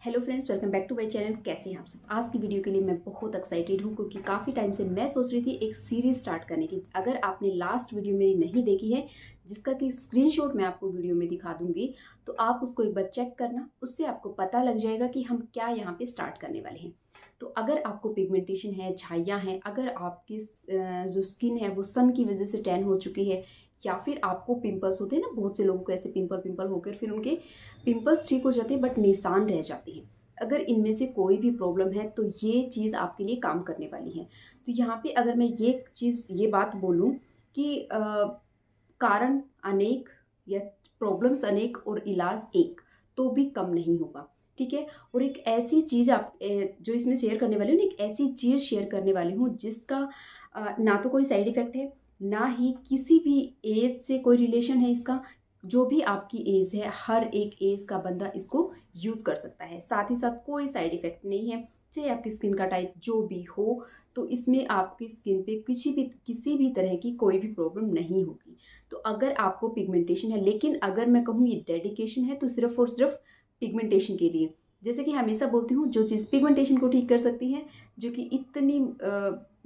Hello friends, welcome back to my channel. कैसे हैं आप सब? आज की वीडियो के लिए मैं बहुत एक्साइटेड हूँ क्योंकि काफ़ी टाइम से मैं सोच रही थी एक सीरीज़ स्टार्ट करने की। अगर आपने लास्ट वीडियो मेरी नहीं देखी है, जिसका कि स्क्रीनशॉट मैं आपको वीडियो में दिखा दूंगी, तो आप उसको एक बार चेक करना। उससे आपको पता लग जाएगा कि हम क्या यहाँ पे स्टार्ट करने वाले हैं। तो अगर आपको पिगमेंटेशन है, झाइयाँ हैं, अगर आपकी जो स्किन है वो सन की वजह से टैन हो चुकी है, या फिर आपको पिंपल्स होते हैं ना, बहुत से लोगों को ऐसे पिंपल पिंपल होकर फिर उनके पिंपल्स ठीक हो जाते हैं बट निशान रह जाते हैं। अगर इनमें से कोई भी प्रॉब्लम है तो ये चीज़ आपके लिए काम करने वाली है। तो यहाँ पे अगर मैं ये बात बोलूँ कि कारण अनेक या प्रॉब्लम्स अनेक और इलाज एक, तो भी कम नहीं होगा। ठीक है। और एक ऐसी चीज़ जो इसमें शेयर करने वाली हूँ ना, एक ऐसी चीज़ शेयर करने वाली हूँ जिसका ना तो कोई साइड इफ़ेक्ट है, ना ही किसी भी एज से कोई रिलेशन है इसका। जो भी आपकी एज है, हर एक एज का बंदा इसको यूज़ कर सकता है। साथ ही साथ कोई साइड इफ़ेक्ट नहीं है, चाहे आपकी स्किन का टाइप जो भी हो, तो इसमें आपकी स्किन पे किसी भी तरह की कोई भी प्रॉब्लम नहीं होगी। तो अगर आपको पिगमेंटेशन है, लेकिन अगर मैं कहूँ ये डेडिकेशन है तो सिर्फ़ और सिर्फ पिगमेंटेशन के लिए। जैसे कि हमेशा बोलती हूँ, जो चीज़ पिगमेंटेशन को ठीक कर सकती है, जो कि इतनी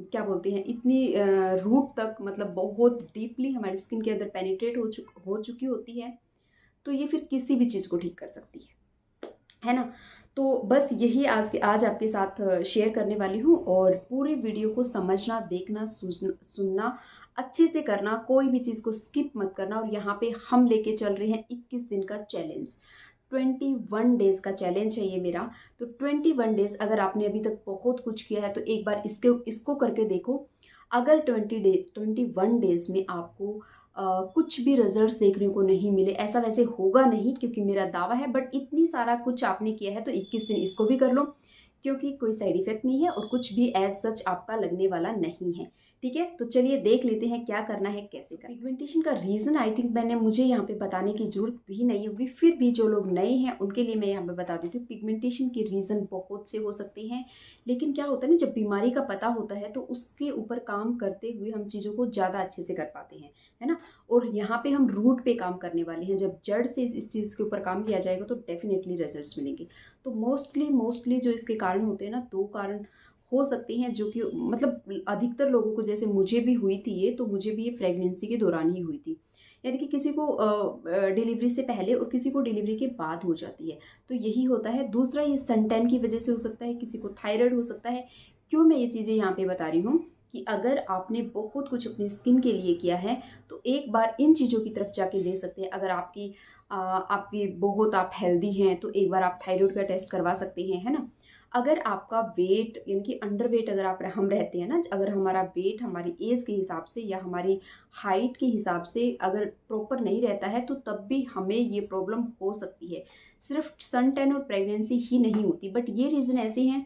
क्या बोलते हैं, इतनी रूट तक, मतलब बहुत डीपली हमारी स्किन के अंदर पेनिट्रेट हो चुकी होती है, तो ये फिर किसी भी चीज़ को ठीक कर सकती है ना। तो बस यही आज आपके साथ शेयर करने वाली हूँ। और पूरी वीडियो को समझना, देखना, सुनना, अच्छे से करना, कोई भी चीज़ को स्किप मत करना। और यहाँ पे हम लेके चल रहे हैं 21 दिन का चैलेंज। 21 डेज़ का चैलेंज है ये मेरा। तो 21 डेज़, अगर आपने अभी तक बहुत कुछ किया है तो एक बार इसको करके देखो। अगर 21 डेज़ में आपको कुछ भी रिजल्ट्स देखने को नहीं मिले, ऐसा वैसे होगा नहीं क्योंकि मेरा दावा है, बट इतनी सारा कुछ आपने किया है तो 21 दिन इसको भी कर लो, क्योंकि कोई साइड इफेक्ट नहीं है और कुछ भी एज सच आपका लगने वाला नहीं है। ठीक है, तो चलिए देख लेते हैं क्या करना है, कैसे करना है। पिगमेंटेशन का रीज़न आई थिंक मुझे यहाँ पे बताने की जरूरत भी नहीं होगी, फिर भी जो लोग नए हैं उनके लिए मैं यहाँ पे बता देती हूँ। पिगमेंटेशन के रीज़न बहुत से हो सकते हैं, लेकिन क्या होता है ना, जब बीमारी का पता होता है तो उसके ऊपर काम करते हुए हम चीज़ों को ज़्यादा अच्छे से कर पाते हैं, है ना। और यहाँ पे हम रूट पे काम करने वाले हैं। जब जड़ से इस चीज़ के ऊपर काम किया जाएगा तो डेफिनेटली रिजल्ट्स मिलेंगे। तो मोस्टली जो इसके कारण होते हैं ना, दो कारण हो सकते हैं, जो कि मतलब अधिकतर लोगों को, जैसे मुझे भी हुई थी ये, तो मुझे भी ये प्रेगनेंसी के दौरान ही हुई थी। यानी कि किसी को डिलीवरी से पहले और किसी को डिलीवरी के बाद हो जाती है। तो यही होता है। दूसरा, ये सनटैन की वजह से हो सकता है, किसी को थायराइड हो सकता है। क्यों मैं ये चीज़ें यहाँ पे बता रही हूँ कि अगर आपने बहुत कुछ अपनी स्किन के लिए किया है तो एक बार इन चीज़ों की तरफ जाके दे सकते हैं। अगर आपकी बहुत आप हेल्दी हैं तो एक बार आप थायराइड का टेस्ट करवा सकते हैं, है ना। अगर आपका वेट, यानी कि अंडर वेट अगर हम रहते हैं ना, अगर हमारा वेट हमारी एज के हिसाब से या हमारी हाइट के हिसाब से अगर प्रॉपर नहीं रहता है तो तब भी हमें ये प्रॉब्लम हो सकती है। सिर्फ सन टैन और प्रेगनेंसी ही नहीं होती, बट ये रीज़न ऐसे हैं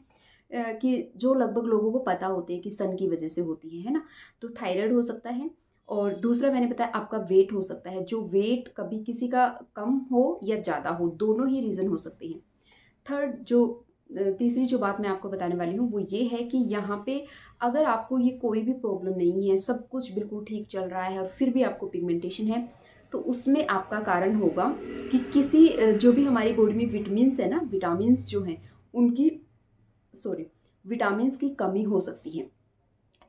कि जो लगभग लोगों को पता होते हैं कि सन की वजह से होती है ना। तो थायराइड हो सकता है, और दूसरा मैंने बताया आपका वेट हो सकता है। जो वेट कभी किसी का कम हो या ज़्यादा हो, दोनों ही रीज़न हो सकते हैं। तीसरी जो बात मैं आपको बताने वाली हूँ वो ये है कि यहाँ पे अगर आपको ये कोई भी प्रॉब्लम नहीं है, सब कुछ बिल्कुल ठीक चल रहा है और फिर भी आपको पिगमेंटेशन है, तो उसमें आपका कारण होगा कि जो भी हमारी बॉडी में विटामिन्स है ना, विटामिन्स जो हैं उनकी, सॉरी, विटामिन्स की कमी हो सकती है।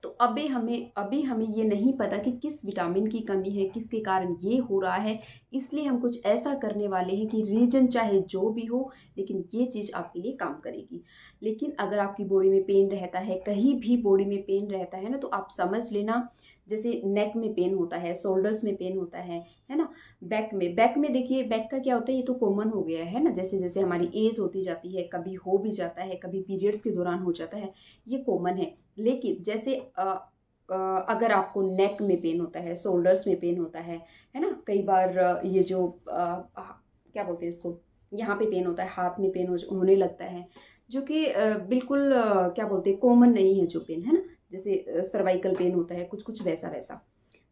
तो अभी हमें ये नहीं पता कि किस विटामिन की कमी है, किसके कारण ये हो रहा है। इसलिए हम कुछ ऐसा करने वाले हैं कि रीजन चाहे जो भी हो, लेकिन ये चीज़ आपके लिए काम करेगी। लेकिन अगर आपकी बॉडी में पेन रहता है, कहीं भी बॉडी में पेन रहता है ना, तो आप समझ लेना, जैसे नेक में पेन होता है, शोल्डर्स में पेन होता है ना। बैक में देखिए, बैक का क्या होता है, ये तो कॉमन हो गया है ना। जैसे जैसे हमारी एज होती जाती है, कभी हो भी जाता है, कभी पीरियड्स के दौरान हो जाता है, ये कॉमन है। लेकिन जैसे अगर आपको नेक में पेन होता है, शोल्डर्स में पेन होता है ना, कई बार ये जो क्या बोलते हैं इसको, यहाँ पे पेन होता है, हाथ में पेन होने लगता है, जो कि बिल्कुल क्या बोलते हैं, कॉमन नहीं है जो पेन, है ना। जैसे सर्वाइकल पेन होता है, कुछ कुछ वैसा वैसा।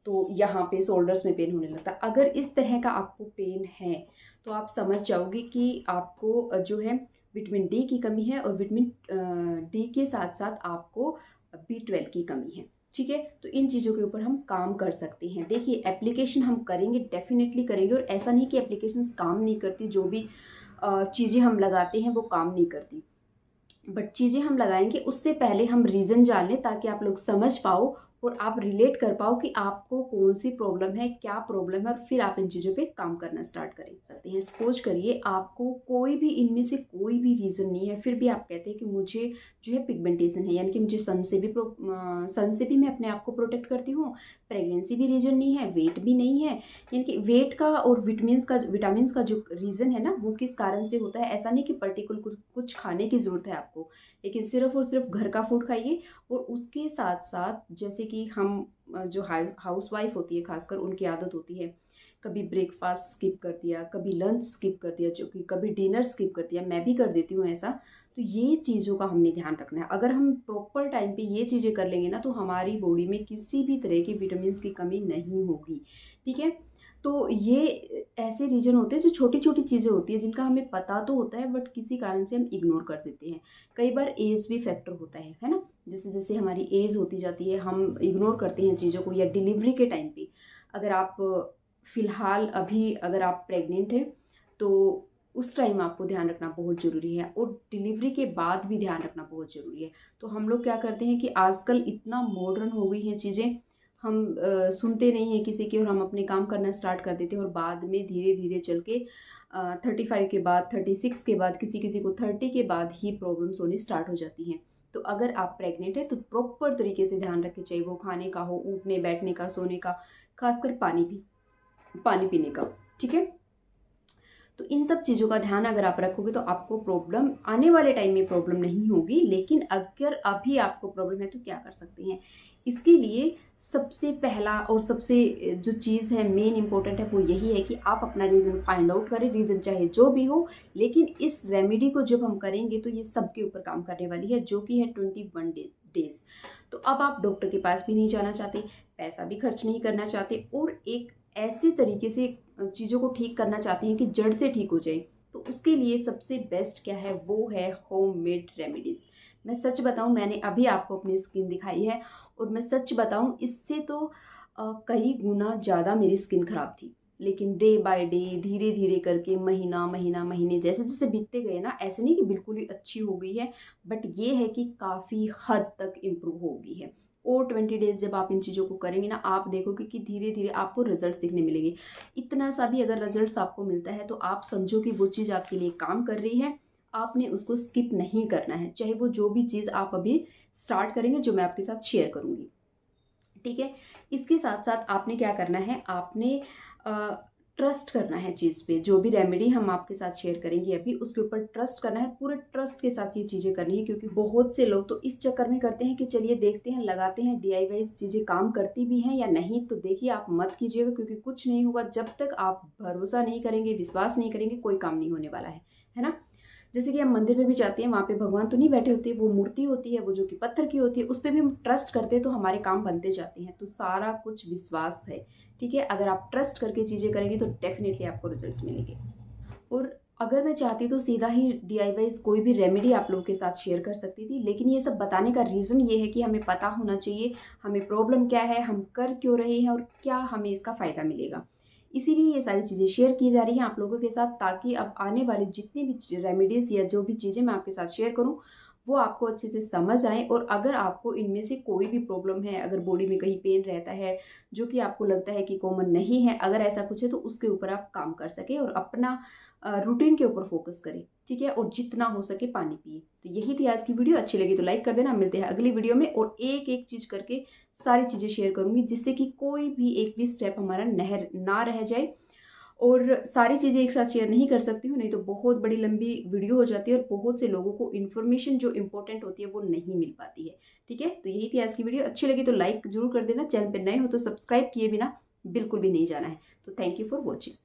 तो यहाँ पे शोल्डर्स में पेन होने लगता है। अगर इस तरह का आपको पेन है तो आप समझ जाओगे कि आपको जो है विटामिन डी की कमी है, और विटामिन डी के साथ साथ आपको B12 की कमी है। ठीक है, तो इन चीज़ों के ऊपर हम काम कर सकते हैं। देखिए, एप्लीकेशन हम करेंगे, डेफिनेटली करेंगे, और ऐसा नहीं कि एप्लीकेशंस काम नहीं करती। जो भी चीज़ें हम लगाते हैं वो काम नहीं करती। बट चीज़ें हम लगाएँगे उससे पहले हम रीज़न जान लें, ताकि आप लोग समझ पाओ और आप रिलेट कर पाओ कि आपको कौन-सी प्रॉब्लम है, क्या प्रॉब्लम है, और फिर आप इन चीज़ों पे काम करना स्टार्ट करें सकते हैं। सपोज़ करिए आपको कोई भी इनमें से कोई भी रीज़न नहीं है, फिर भी आप कहते हैं कि मुझे जो है पिगमेंटेशन है, यानी कि मुझे सन से भी मैं अपने आप को प्रोटेक्ट करती हूँ, प्रेगनेंसी भी रीज़न नहीं है, वेट भी नहीं है। यानी कि वेट का और विटामिन्स का जो रीज़न है ना, वो किस कारण से होता है, ऐसा नहीं कि पर्टिकुलर कुछ खाने की ज़रूरत है आपको, लेकिन सिर्फ़ और सिर्फ़ घर का फूड खाइए। और उसके साथ-साथ जैसे कि हम जो हाउसवाइफ़ होती है ख़ासकर, उनकी आदत होती है, कभी ब्रेकफ़ास्ट स्किप कर दिया, कभी लंच स्किप कर दिया, जो कि कभी डिनर स्किप कर दिया, मैं भी कर देती हूँ ऐसा। तो ये चीज़ों का हमने ध्यान रखना है। अगर हम प्रॉपर टाइम पे ये चीज़ें कर लेंगे ना, तो हमारी बॉडी में किसी भी तरह की विटामिन्स की कमी नहीं होगी, ठीक है? तो ये ऐसे रीज़न होते हैं जो छोटी-छोटी चीज़ें होती हैं, जिनका हमें पता तो होता है बट किसी कारण से हम इग्नोर कर देते हैं। कई बार एज भी फैक्टर होता है ना? जैसे-जैसे हमारी एज होती जाती है, हम इग्नोर करते हैं चीज़ों को, या डिलीवरी के टाइम पे अगर आप फ़िलहाल अभी अगर आप प्रेग्नेंट हैं, तो उस टाइम आपको ध्यान रखना बहुत ज़रूरी है, और डिलीवरी के बाद भी ध्यान रखना बहुत ज़रूरी है। तो हम लोग क्या करते हैं कि आजकल इतना मॉडर्न हो गई हैं चीज़ें, हम सुनते नहीं हैं किसी की, और हम अपने काम करना स्टार्ट कर देते हैं, और बाद में धीरे-धीरे चल के 35 के बाद, 36 के बाद, किसी-किसी को 30 के बाद ही प्रॉब्लम्स होनी स्टार्ट हो जाती हैं। तो अगर आप प्रेग्नेंट हैं तो प्रॉपर तरीके से ध्यान रखें, चाहे वो खाने का हो, उठने-बैठने का, सोने का, खासकर पानी पीने का, ठीक है? तो इन सब चीज़ों का ध्यान अगर आप रखोगे तो आपको प्रॉब्लम आने वाले टाइम में प्रॉब्लम नहीं होगी। लेकिन अगर अभी आपको प्रॉब्लम है तो क्या कर सकते हैं? इसके लिए सबसे पहला और सबसे जो चीज़ है मेन इम्पोर्टेंट है, वो यही है कि आप अपना रीज़न फाइंड आउट करें, रीज़न चाहे जो भी हो। लेकिन इस रेमेडी को जब हम करेंगे तो ये सबके ऊपर काम करने वाली है, जो कि है 21 डेज़। तो अब आप डॉक्टर के पास भी नहीं जाना चाहते, पैसा भी खर्च नहीं करना चाहते, और एक ऐसे तरीके से चीज़ों को ठीक करना चाहते हैं कि जड़ से ठीक हो जाए। तो उसके लिए सबसे बेस्ट क्या है, वो है होममेड रेमेडीज़। मैं सच बताऊँ, मैंने अभी आपको अपनी स्किन दिखाई है, और मैं सच बताऊँ इससे तो कई गुना ज़्यादा मेरी स्किन ख़राब थी। लेकिन डे बाय डे, धीरे-धीरे करके, महीने जैसे-जैसे बीतते गए ना, ऐसे नहीं कि बिल्कुल ही अच्छी हो गई है, बट ये है कि काफ़ी हद तक इम्प्रूव हो गई है। और 20 डेज़ जब आप इन चीज़ों को करेंगे ना, आप देखोगे कि धीरे-धीरे आपको रिज़ल्ट्स दिखने मिलेंगे। इतना सा भी अगर रिज़ल्ट्स आपको मिलता है तो आप समझो कि वो चीज़ आपके लिए काम कर रही है, आपने उसको स्किप नहीं करना है। चाहे वो जो भी चीज़ आप अभी स्टार्ट करेंगे, जो मैं आपके साथ शेयर करूँगी। ठीक है? इसके साथ-साथ आपने क्या करना है, आपने ट्रस्ट करना है चीज़ पे। जो भी रेमेडी हम आपके साथ शेयर करेंगे अभी, उसके ऊपर ट्रस्ट करना है, पूरे ट्रस्ट के साथ ये चीज़ें करनी है। क्योंकि बहुत से लोग तो इस चक्कर में करते हैं कि चलिए देखते हैं, लगाते हैं, डीआईवाई चीज़ें काम करती भी हैं या नहीं। तो देखिए, आप मत कीजिएगा, क्योंकि कुछ नहीं होगा जब तक आप भरोसा नहीं करेंगे, विश्वास नहीं करेंगे, कोई काम नहीं होने वाला है ना? जैसे कि हम मंदिर में भी जाते हैं, वहाँ पे भगवान तो नहीं बैठे होते, वो मूर्ति होती है, वो जो कि पत्थर की होती है, उस पे भी हम ट्रस्ट करते हैं तो हमारे काम बनते जाते हैं। तो सारा कुछ विश्वास है, ठीक है? अगर आप ट्रस्ट करके चीज़ें करेंगे तो डेफ़िनिटली आपको रिज़ल्ट्स मिलेंगे। और अगर मैं चाहती तो सीधा ही डीआईवाईज़ कोई भी रेमेडी आप लोगों के साथ शेयर कर सकती थी, लेकिन ये सब बताने का रीज़न ये है कि हमें पता होना चाहिए, हमें प्रॉब्लम क्या है, हम कर क्यों रहे हैं, और क्या हमें इसका फ़ायदा मिलेगा। इसीलिए ये सारी चीज़ें शेयर की जा रही हैं आप लोगों के साथ, ताकि अब आने वाली जितनी भी रेमेडीज़ या जो भी चीज़ें मैं आपके साथ शेयर करूँ, वो आपको अच्छे से समझ आएँ। और अगर आपको इनमें से कोई भी प्रॉब्लम है, अगर बॉडी में कहीं पेन रहता है, जो कि आपको लगता है कि कॉमन नहीं है, अगर ऐसा कुछ है तो उसके ऊपर आप काम कर सकें, और अपना रूटीन के ऊपर फोकस करें, ठीक है? और जितना हो सके पानी पिए। तो यही थी आज की वीडियो, अच्छी लगी तो लाइक कर देना। मिलते हैं अगली वीडियो में, और एक-एक चीज़ करके सारी चीज़ें शेयर करूँगी, जिससे कि कोई भी एक भी स्टेप हमारा नहर ना रह जाए। और सारी चीज़ें एक साथ शेयर नहीं कर सकती हूँ, नहीं तो बहुत बड़ी लंबी वीडियो हो जाती है, और बहुत से लोगों को इन्फॉर्मेशन जो इम्पोर्टेंट होती है वो नहीं मिल पाती है, ठीक है? तो यही थी आज की वीडियो, अच्छी लगी तो लाइक ज़रूर कर देना, चैनल पे नए हो तो सब्सक्राइब किए बिना बिल्कुल भी नहीं जाना है। तो थैंक यू फॉर वॉचिंग।